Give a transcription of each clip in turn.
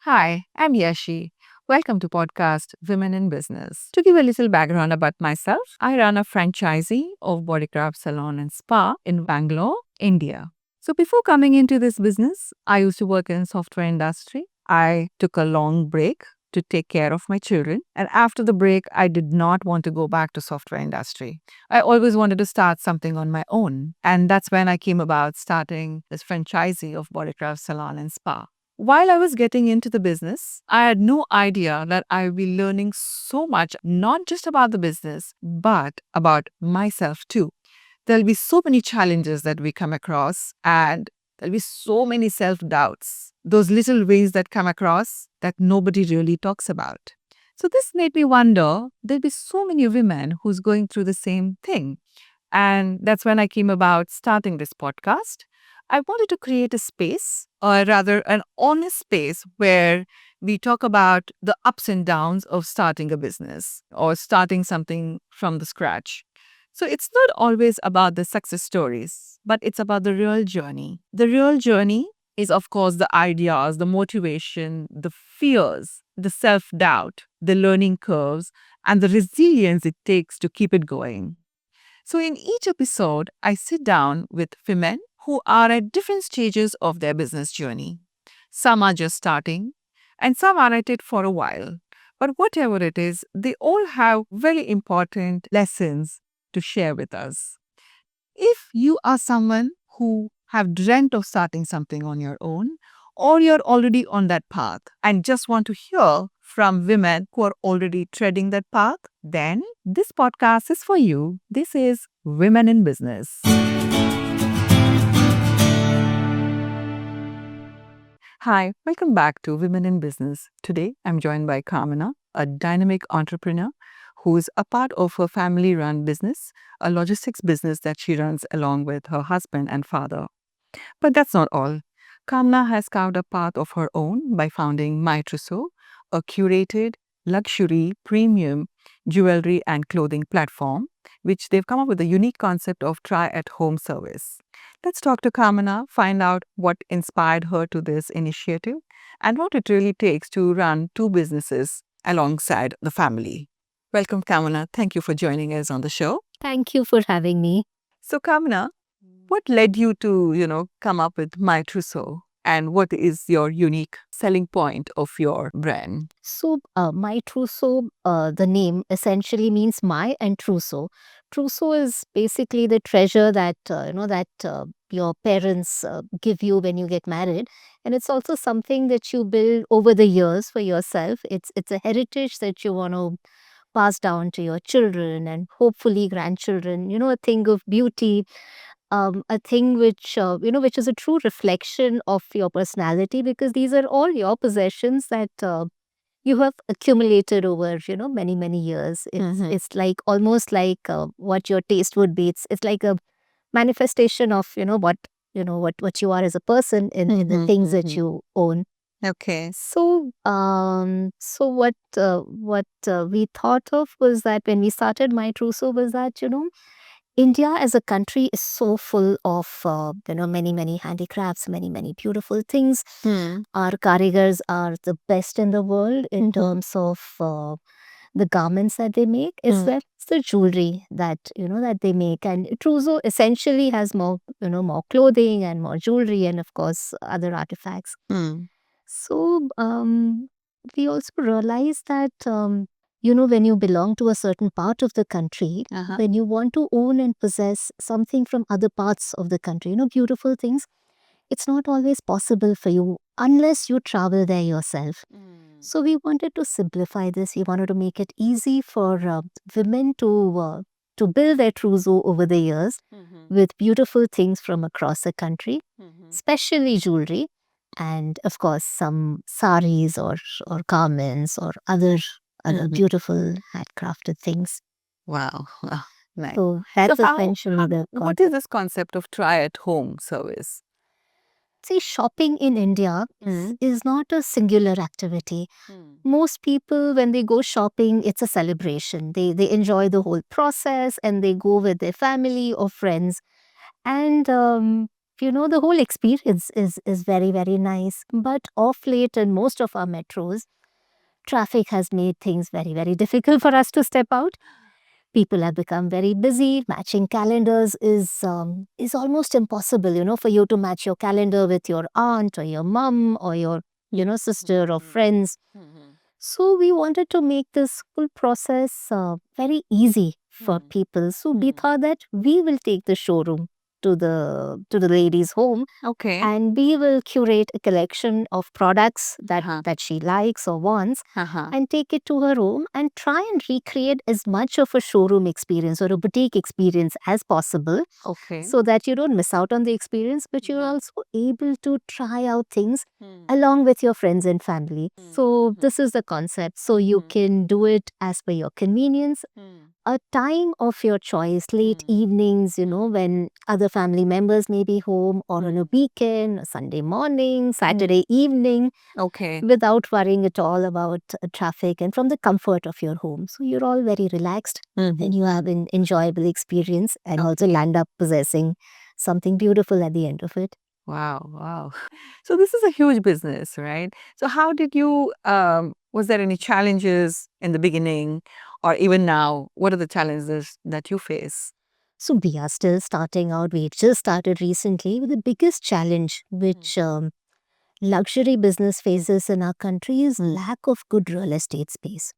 Hi, I'm Yashi. Welcome to podcast Women in Business. To give a little background about myself, I run a franchisee of Bodycraft Salon and Spa in Bangalore, India. So before coming into this business, I used to work in software industry. I took a long break to take care of my children, and after the break I did not want to go back to software industry. I always wanted to start something on my own, and that's when I came about starting this franchisee of Bodycraft Salon and Spa. While I was getting into the business, I had no idea that I would be learning so much, not just about the business, but about myself too. There'll be so many challenges that we come across, and there'll be so many self doubts, those little ways that come across that nobody really talks about. So, this made me wonder there'll be so many women who's going through the same thing. And that's when I came about starting this podcast. I wanted to create a space, or rather, an honest space where we talk about the ups and downs of starting a business or starting something from the scratch. So it's not always about the success stories, but it's about the real journey. The real journey is, of course, the ideas, the motivation, the fears, the self doubt, the learning curves, and the resilience it takes to keep it going. So, in each episode, I sit down with women who are at different stages of their business journey. Some are just starting, and some are at it for a while. But whatever it is, they all have very important lessons to share with us. If you are someone who have dreamt of starting something on your own, or you're already on that path and just want to hear from women who are already treading that path, then this podcast is for you. This is Women in Business. Hi, welcome back to Women in Business. Today, I'm joined by Kamana, a dynamic entrepreneur who's a part of her family run business, a logistics business that she runs along with her husband and father. But that's not all. Kamna has carved a path of her own by founding My Trousseau, a curated luxury premium jewelry and clothing platform, which they've come up with a unique concept of try at home service. Let's talk to Kamana, find out what inspired her to this initiative and what it really takes to run two businesses alongside the family. Welcome, Kamana. Thank you for joining us on the show. Thank you for having me. So, Kamana, what led you to, come up with My Trousseau? And what is your unique selling point of your brand? My trousseau, the name essentially means my and trousseau. Trousseau is basically the treasure that your parents give you when you get married, and it's also something that you build over the years for yourself. It's a heritage that you want to pass down to your children and hopefully grandchildren. You know, a thing of beauty, a thing which which is a true reflection of your personality, because these are all your possessions that you have accumulated over many years. It's like almost like what your taste would be. It's like a manifestation of what you are as a person in the things that you own. Okay. So we thought of was that when we started My Trousseau was that India as a country is so full of many handicrafts, many beautiful things. Our karigars are the best in the world in terms of the garments that they make, as well as the jewelry that they make. And Trousseau essentially has more clothing and more jewelry, and of course other artifacts. So we also realized that when you belong to a certain part of the country, when you want to own and possess something from other parts of the country, beautiful things, it's not always possible for you unless you travel there yourself. So we wanted to simplify this. We wanted to make it easy for women to build their trousseau over the years with beautiful things from across the country, especially jewelry, and of course some saris or garments or other beautiful handcrafted things. Wow. Nice. So that's how- essentially the What concept. is this concept of try at home service? See, shopping in India is not a singular activity. Most people, when they go shopping, it's a celebration. They enjoy the whole process and they go with their family or friends. And the whole experience is very, very nice. But of late, in most of our metros, traffic has made things very, very difficult for us to step out. People have become very busy. Matching calendars is almost impossible, for you to match your calendar with your aunt or your mum or your, sister or friends. So we wanted to make this whole process very easy for people. So we thought that we will take the showroom to the lady's home, Okay. and we will curate a collection of products that Uh-huh. that she likes or wants, Uh-huh. and take it to her home and try and recreate as much of a showroom experience or a boutique experience as possible, Okay. so that you don't miss out on the experience, but you're also able to try out things along with your friends and family. So this is the concept. So you can do it as per your convenience, a time of your choice, late evenings, when other family members may be home, or on a weekend, a Sunday morning, Saturday evening, Okay. without worrying at all about traffic, and from the comfort of your home. So you're all very relaxed, and you have an enjoyable experience, and also land up possessing something beautiful at the end of it. Wow, wow. So this is a huge business, right? So how did you, was there any challenges in the beginning or even now? What are the challenges that you face? So we are still starting out. We just started recently. With the biggest challenge which luxury business faces in our country is lack of good real estate space.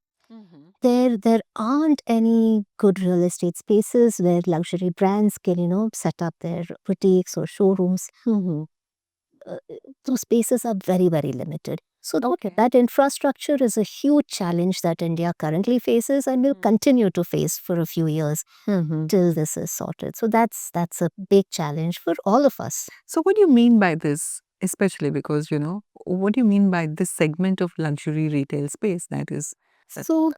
There aren't any good real estate spaces where luxury brands can, set up their boutiques or showrooms. Those spaces are very, very limited. So Okay. that infrastructure is a huge challenge that India currently faces and will continue to face for a few years till this is sorted. So that's a big challenge for all of us. So what do you mean by this? Especially because, what do you mean by this segment of luxury retail space that is? So,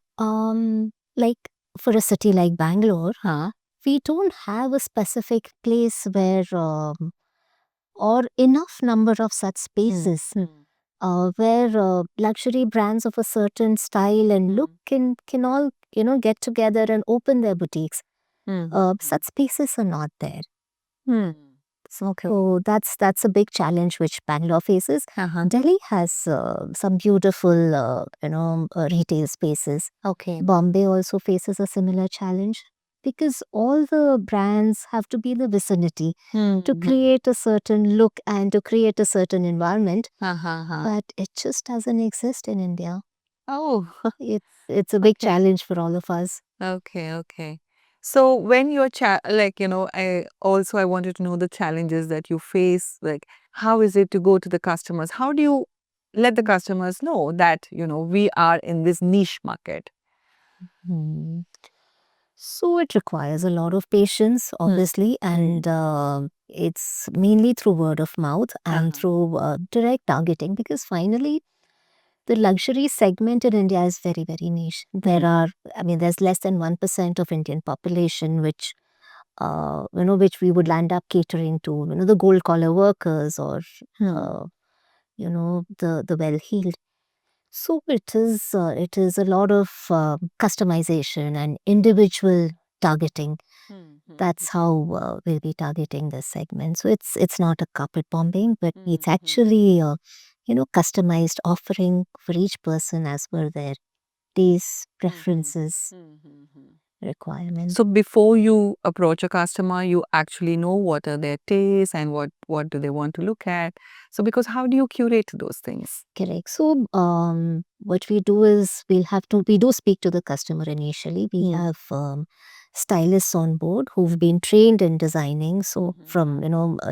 like for a city like Bangalore, Huh? we don't have a specific place where or enough number of such spaces where luxury brands of a certain style and look can all get together and open their boutiques. Such spaces are not there. Hmm. So that's a big challenge which Bangalore faces. Uh-huh. Delhi has some beautiful retail spaces. Okay. Bombay also faces a similar challenge, because all the brands have to be in the vicinity to create a certain look and to create a certain environment. Uh-huh. But it just doesn't exist in India. Oh, It's a big okay. challenge for all of us. Okay, okay. So when you're I wanted to know the challenges that you face. Like, how is it to go to the customers? How do you let the customers know that, we are in this niche market? Hmm. So it requires a lot of patience, obviously, and it's mainly through word of mouth and through direct targeting, because finally the luxury segment in India is very, very niche. There's less than 1% of Indian population which we would land up catering to, the gold collar workers, or, uh, the well-heeled. So it is a lot of customization and individual targeting. That's how we'll be targeting this segment. So it's not a carpet bombing, but it's actually customized offering for each person as per their taste, preferences, requirements. So before you approach a customer, you actually know what are their tastes and what do they want to look at. So because how do you curate those things? Correct. So, what we do is we do speak to the customer initially. We have stylists on board who've been trained in designing, so from,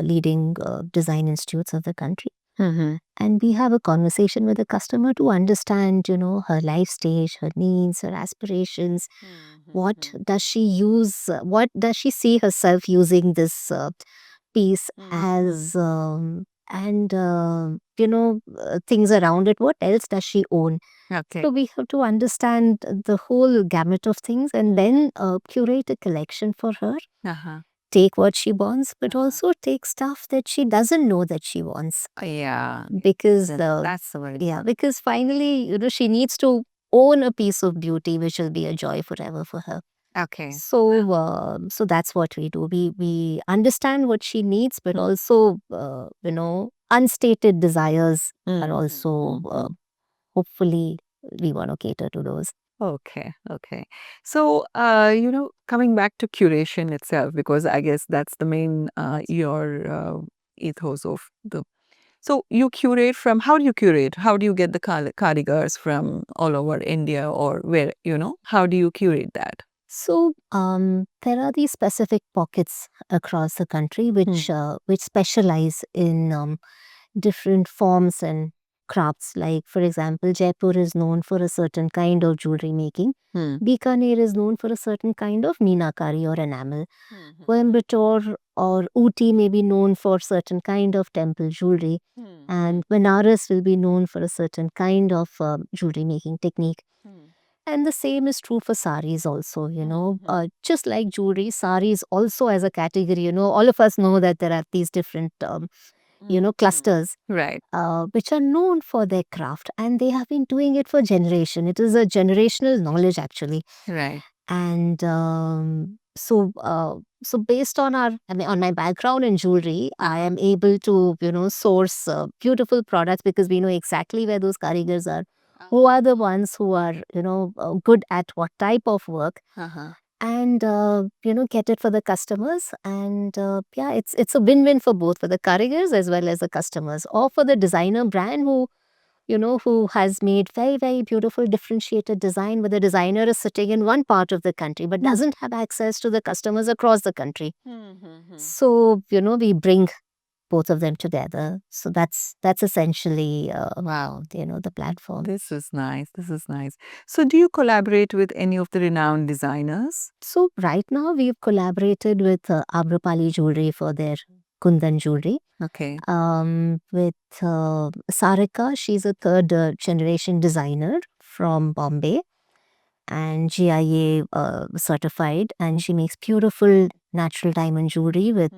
leading design institutes of the country. And we have a conversation with the customer to understand, her life stage, her needs, her aspirations. What does she use? What does she see herself using this piece as? And things around it. What else does she own? Okay. So we have to understand the whole gamut of things, and then curate a collection for her. Uh-huh. Take what she wants, but also take stuff that she doesn't know that she wants, Yeah. because That's the word. because finally she needs to own a piece of beauty which will be a joy forever for her. Okay. So that's what we do. We understand what she needs, but also unstated desires are also hopefully we want to cater to those. Okay, okay. So, coming back to curation itself, because I guess that's the main your ethos of the. So you curate from, how do you curate? How do you get the cardigars from all over India, or where, how do you curate that? So there are these specific pockets across the country which specialize in different forms and crafts. Like, for example, Jaipur is known for a certain kind of jewelry making. Bikaner is known for a certain kind of meenakari or enamel. Coimbatore or Ooty may be known for certain kind of temple jewelry, and Benares will be known for a certain kind of jewelry making technique. And the same is true for saris also, just like jewelry, saris also as a category, all of us know that there are these different, clusters Right, which are known for their craft, and they have been doing it for generation. It is a generational knowledge actually. right. And so based on on my background in jewelry, I am able to, source beautiful products because we know exactly where those karigars are, who are the ones who are, good at what type of work, Uh-huh. and get it for the customers. And yeah, it's a win-win for both, for the karigars as well as the customers, or for the designer brand who has made very, very beautiful differentiated design, but the designer is sitting in one part of the country but doesn't have access to the customers across the country. So, we bring both of them together. So that's essentially Wow. the platform. This is nice. This is nice. So, do you collaborate with any of the renowned designers? So right now we've collaborated with Amrapali Jewelry for their Kundan jewelry. Okay. With Sarika, she's a third generation designer from Bombay and GIA certified, and she makes beautiful natural diamond jewelry with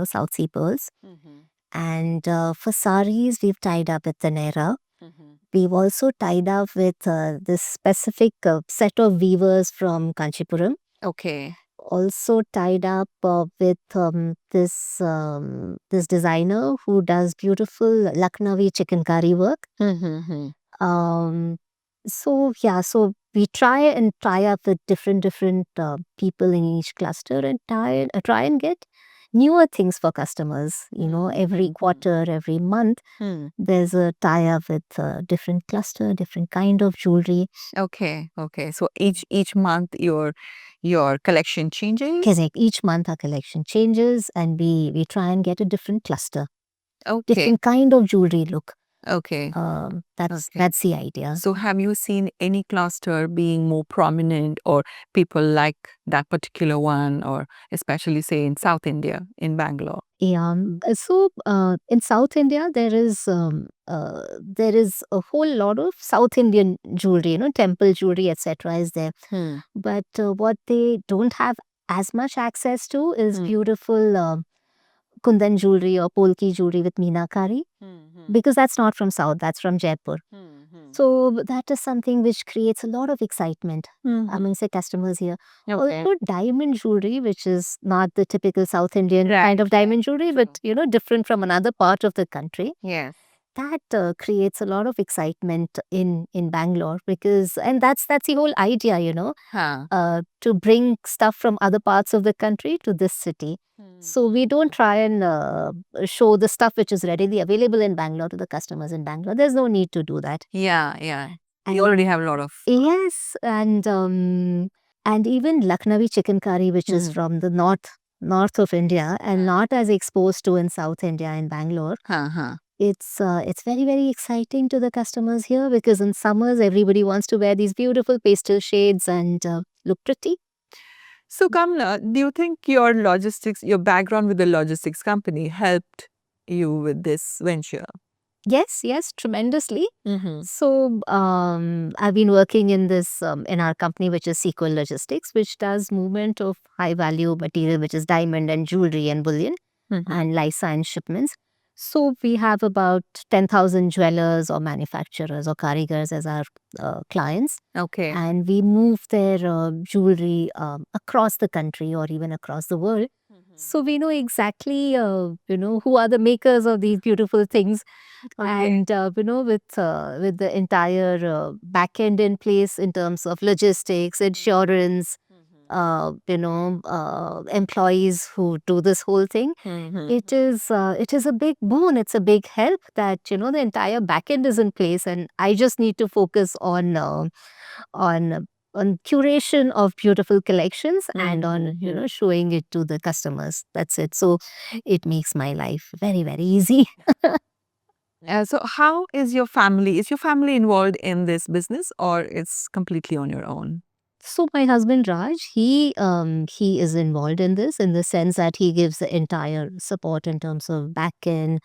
South Sea pearls. And for saris, we've tied up with Tanera. We've also tied up with this specific set of weavers from Kanchipuram. Okay. Also tied up with this designer who does beautiful Lucknowi chikankari work. Um, so yeah, so we try and tie up with different people in each cluster and try and get newer things for customers. Every quarter, every month, there's a tie up with a different cluster, different kind of jewelry. Okay. Okay. So each month your collection changes. Correct. Each month our collection changes, and we try and get a different cluster, Okay. different kind of jewelry look. Okay. That's the idea. So, have you seen any cluster being more prominent, or people like that particular one, or especially say in South India, in Bangalore? Yeah. So in South India, there is a whole lot of South Indian jewelry, temple jewelry, etc. is there. But what they don't have as much access to is beautiful Kundan jewelry or Polki jewelry with meenakari, because that's not from South, that's from Jaipur. So that is something which creates a lot of excitement amongst the customers here. Okay. Also, diamond jewelry, which is not the typical South Indian kind of diamond jewelry, but different from another part of the country. Yes. That creates a lot of excitement in Bangalore, and that's the whole idea, to bring stuff from other parts of the country to this city. So we don't try and show the stuff which is readily available in Bangalore to the customers in Bangalore. There's no need to do that. Yeah, yeah. And You already have a lot of. yes, and even Lucknowi chikankari, which is from the north of India and not as exposed to in South India in Bangalore. It's very, very exciting to the customers here, because in summers everybody wants to wear these beautiful pastel shades and look pretty. So, Kamla, do you think your background with the logistics company helped you with this venture? Yes, tremendously. So I've been working in this in our company, which is Sequel Logistics, which does movement of high value material, which is diamond and jewelry and bullion and Lysa and shipments. So we have about 10,000 jewelers or manufacturers or karigars as our clients. Okay. And we move their jewelry across the country or even across the world. So we know exactly, who are the makers of these beautiful things. And, with the entire back end in place in terms of logistics, insurance, employees who do this whole thing, it is a big boon. It's a big help that, the entire back end is in place and I just need to focus on on curation of beautiful collections and on showing it to the customers. That's it. So it makes my life very, very easy. So how is your family? Is your family involved in this business or it's completely on your own? So my husband Raj, he is involved in this in the sense that he gives the entire support in terms of back end,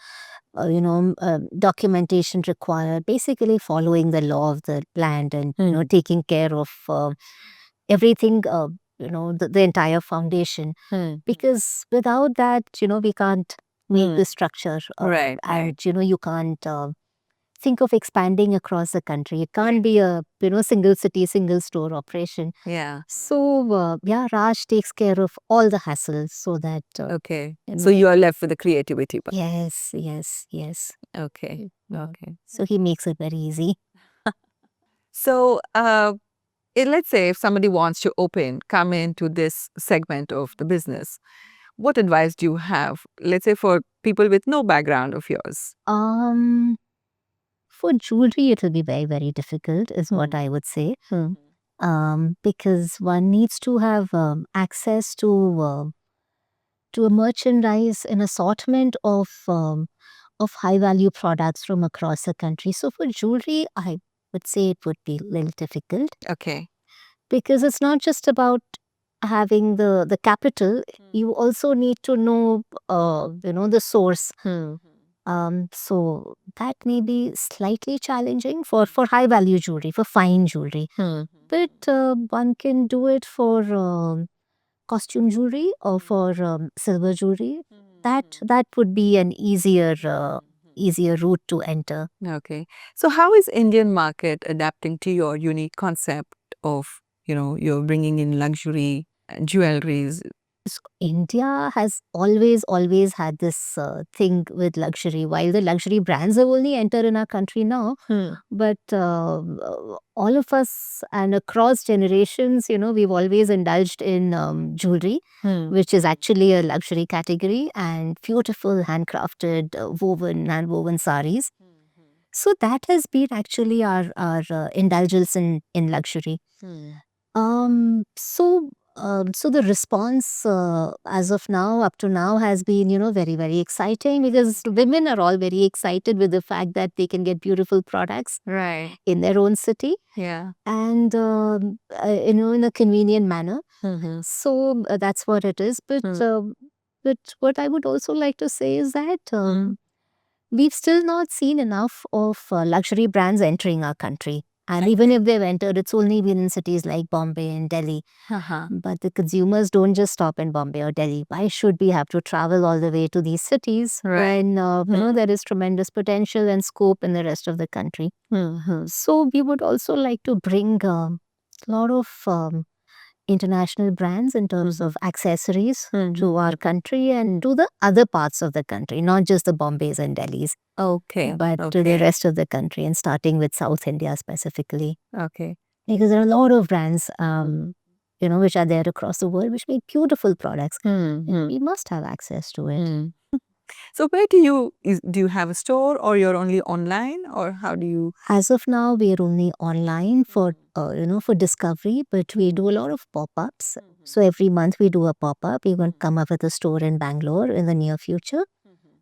documentation required, basically following the law of the land and taking care of everything. The entire foundation. Because without that, we can't make the structure. Right. And you can't think of expanding across the country. It can't be a single city, single store operation. Yeah. So Raj takes care of all the hassles so that Okay. you So know, you are left with the creativity part. yes. Okay. Okay. So he makes it very easy. So let's say if somebody wants to come into this segment of the business, what advice do you have? Let's say for people with no background of yours. For jewelry, it will be very, very difficult, is what I would say. Because one needs to have access to a merchandise, an assortment of high value products from across the country. So for jewelry, I would say it would be a little difficult Okay. because it's not just about having the capital. You also need to know the source. So that may be slightly challenging for high value jewelry, for fine jewelry. But one can do it for costume jewelry or for silver jewelry. That would be an easier route to enter. Okay. So how is Indian market adapting to your unique concept of, you're bringing in luxury and jewelries? So India has always had this thing with luxury. While the luxury brands have only entered in our country now, but all of us and across generations, we've always indulged in jewelry, which is actually a luxury category, and beautiful handcrafted woven saris. So that has been actually our indulgence in luxury. So the response as of now, up to now, has been, very, very exciting because women are all very excited with the fact that they can get beautiful products Right. in their own city Yeah. and, in a convenient manner. So that's what it is. But what I would also like to say is that we've still not seen enough of luxury brands entering our country. And even if they've entered, it's only been in cities like Bombay and Delhi. But the consumers don't just stop in Bombay or Delhi. Why should we have to travel all the way to these cities when there is tremendous potential and scope in the rest of the country? So we would also like to bring a lot of international brands in terms of accessories to our country and to the other parts of the country, not just the Bombays and Delhis, Okay. but to the rest of the country, and starting with South India specifically. Okay. Because there are a lot of brands, which are there across the world, which make beautiful products. We must have access to it. So where do you have a store or you're only online or how do you? As of now, we are only online for for discovery, but we do a lot of pop-ups. So every month we do a pop-up. We're going to come up with a store in Bangalore in the near future.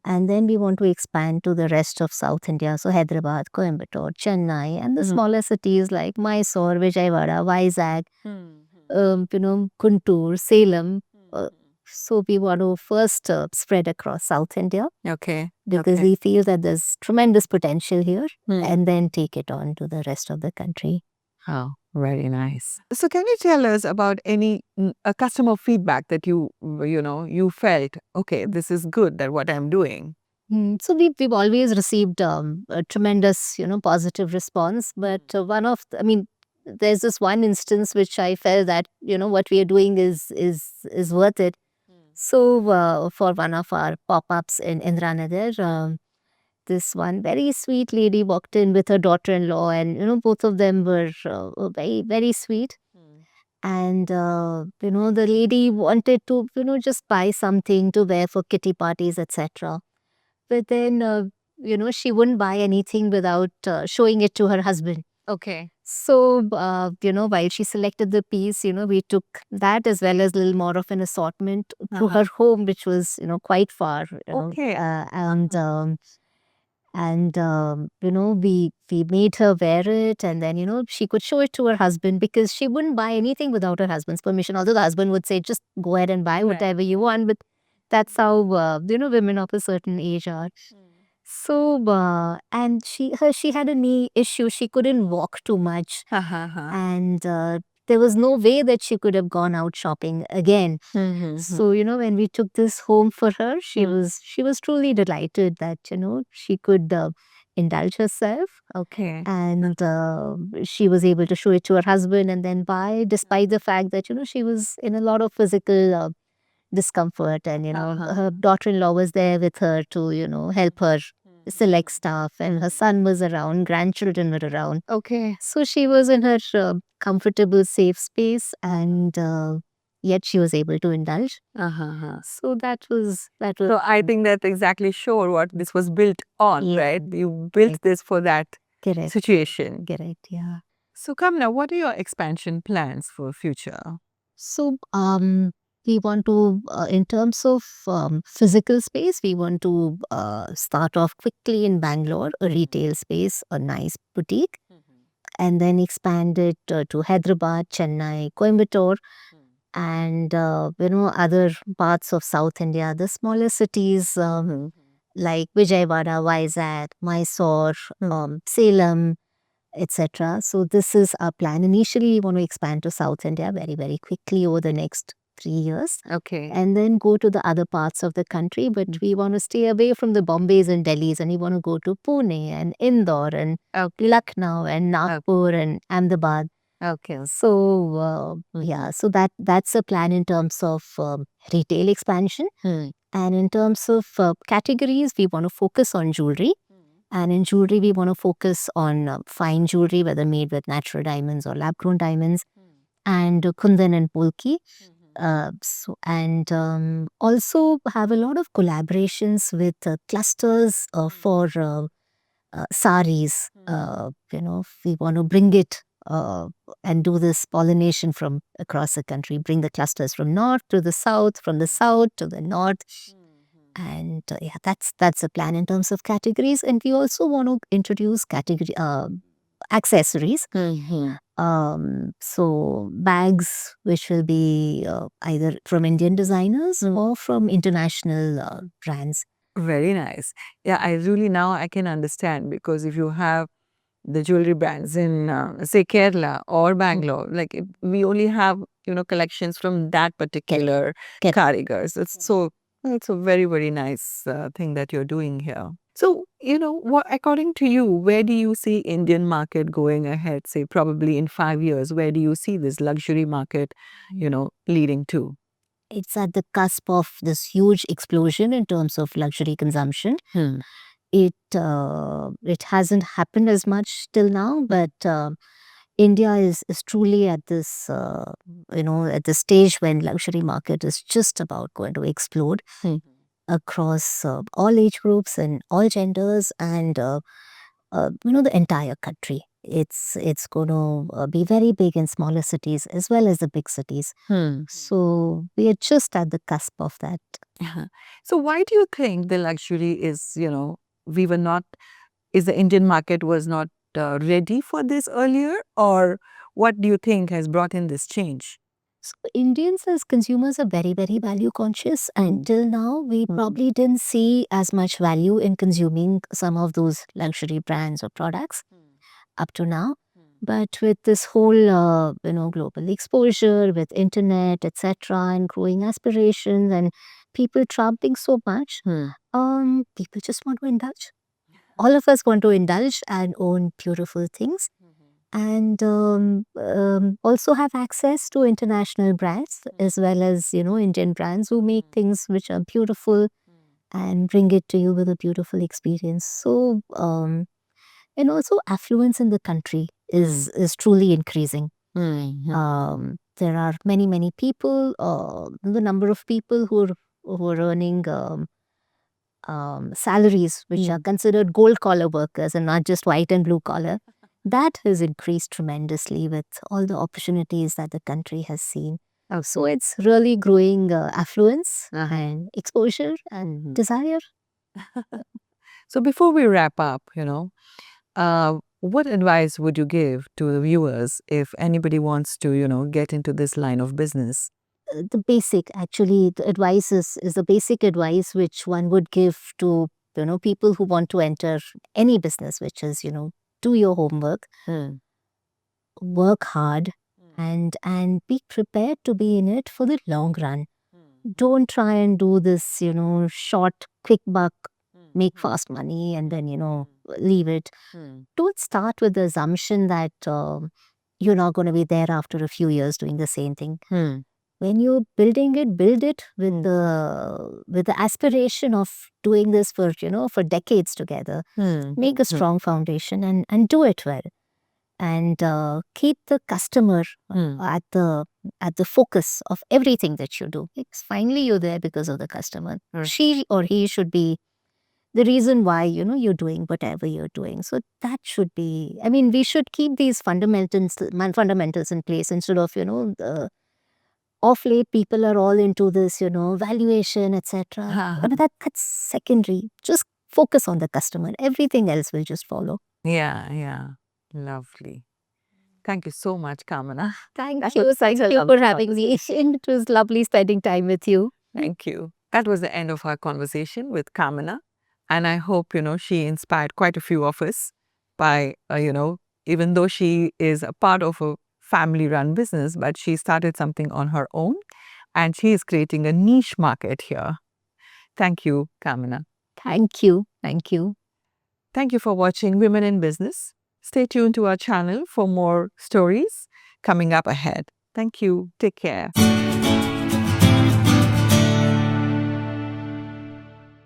And then we want to expand to the rest of South India. So Hyderabad, Coimbatore, Chennai, and the smaller cities like Mysore, Vijayawada, Vizag, Guntur, Salem. So we want to first spread across South India Okay. because we feel that there's tremendous potential here, and then take it on to the rest of the country. Oh, very nice. So can you tell us about any a customer feedback that you felt, okay, this is good that what I'm doing? So we've always received a tremendous, positive response. But there's this one instance which I felt that what we are doing is worth it. So for one of our pop-ups in Indranagar, this one very sweet lady walked in with her daughter-in-law, and both of them were very very sweet. And the lady wanted to just buy something to wear for kitty parties, etc. But then she wouldn't buy anything without showing it to her husband. Okay. So while she selected the piece, we took that as well as a little more of an assortment to her home, which was quite far. Okay. We made her wear it, and then she could show it to her husband, because she wouldn't buy anything without her husband's permission, although the husband would say just go ahead and buy Right. whatever you want. But that's how women of a certain age are. So and she had a knee issue. She couldn't walk too much, and there was no way that she could have gone out shopping again. So when we took this home for her, she was truly delighted that she could indulge herself, Okay. and she was able to show it to her husband and then buy, despite the fact that she was in a lot of physical discomfort, and her daughter-in-law was there with her to help her select stuff, and her son was around, grandchildren were around. Okay. So she was in her comfortable, safe space, and yet she was able to indulge. So that was So I think that's exactly sure what this was built on, Yeah. right? You built this for that correct. situation. Correct. Yeah. So Kamna, what are your expansion plans for future? So we want to, in terms of physical space, we want to start off quickly in Bangalore, a retail space, a nice boutique, and then expand it to Hyderabad, Chennai, Coimbatore, and other parts of South India, the smaller cities like Vijayawada, Vizag, Mysore, Salem, etc. So this is our plan. Initially, we want to expand to South India very very quickly over the next 3 years, Okay. and then go to the other parts of the country. But we want to stay away from the Bombays and Delhis, and we want to go to Pune and Indore and Lucknow and Nagpur and Ahmedabad. Okay. So so that's a plan in terms of retail expansion, and in terms of categories, we want to focus on jewelry. And in jewelry, we want to focus on fine jewelry, whether made with natural diamonds or lab grown diamonds, and kundan and polki. And also have a lot of collaborations with clusters for saris. We want to bring it and do this pollination from across the country, bring the clusters from north to the south, from the south to the north. And yeah, that's a plan in terms of categories. And we also want to introduce category accessories. So bags, which will be either from Indian designers or from international brands. Very nice. Yeah, I can understand, because if you have the jewelry brands in say Kerala or Bangalore, like we only have collections from that particular karigars. It's a very very nice thing that you're doing here. So what, according to you, where do you see Indian market going ahead? Say probably in 5 years, where do you see this luxury market leading to? It's at the cusp of this huge explosion in terms of luxury consumption. It hasn't happened as much till now, but India is truly at this at the stage when luxury market is just about going to explode across all age groups and all genders, and the entire country. It's going to be very big in smaller cities as well as the big cities. So we are just at the cusp of that. So why do you think the luxury is, we were not, is the Indian market was not ready for this earlier, or what do you think has brought in this change? So Indians as consumers are very, very value conscious. Until now, we probably didn't see as much value in consuming some of those luxury brands or products up to now. But with this whole, global exposure, with internet, etc., and growing aspirations and people traveling so much, people just want to indulge. All of us want to indulge and own beautiful things, and also have access to international brands as well as Indian brands who make things which are beautiful and bring it to you with a beautiful experience. So and also affluence in the country is truly increasing. There are many people. The number of people who are earning salaries which are considered gold collar workers and not just white and blue collar, that has increased tremendously with all the opportunities that the country has seen. So it's really growing affluence and exposure and desire. So before we wrap up, what advice would you give to the viewers if anybody wants to, get into this line of business? The basic, actually, the advice is the basic advice which one would give to people who want to enter any business, which is do your homework, work hard, and be prepared to be in it for the long run. Don't try and do this short quick buck, make fast money and then leave it. Don't start with the assumption that you're not going to be there after a few years doing the same thing. When you're building it, build it with the aspiration of doing this for for decades together. Make a strong foundation and do it well, and keep the customer at the focus of everything that you do. Because finally you're there because of the customer. She or he should be the reason why you're doing whatever you're doing. So that should be, I mean, we should keep these fundamentals in place instead of off late people are all into this valuation, etc. But that's secondary. Just focus on the customer. Everything else will just follow. Yeah. Lovely. Thank you so much, Kamana. Thank you for having me. It was lovely spending time with you. Thank you. That was the end of our conversation with Kamana. And I hope, she inspired quite a few of us by, even though she is a part of a family run business, but she started something on her own and she is creating a niche market here. Thank you, Kamana. Thank you. Thank you. Thank you for watching Women in Business. Stay tuned to our channel for more stories coming up ahead. Thank you. Take care.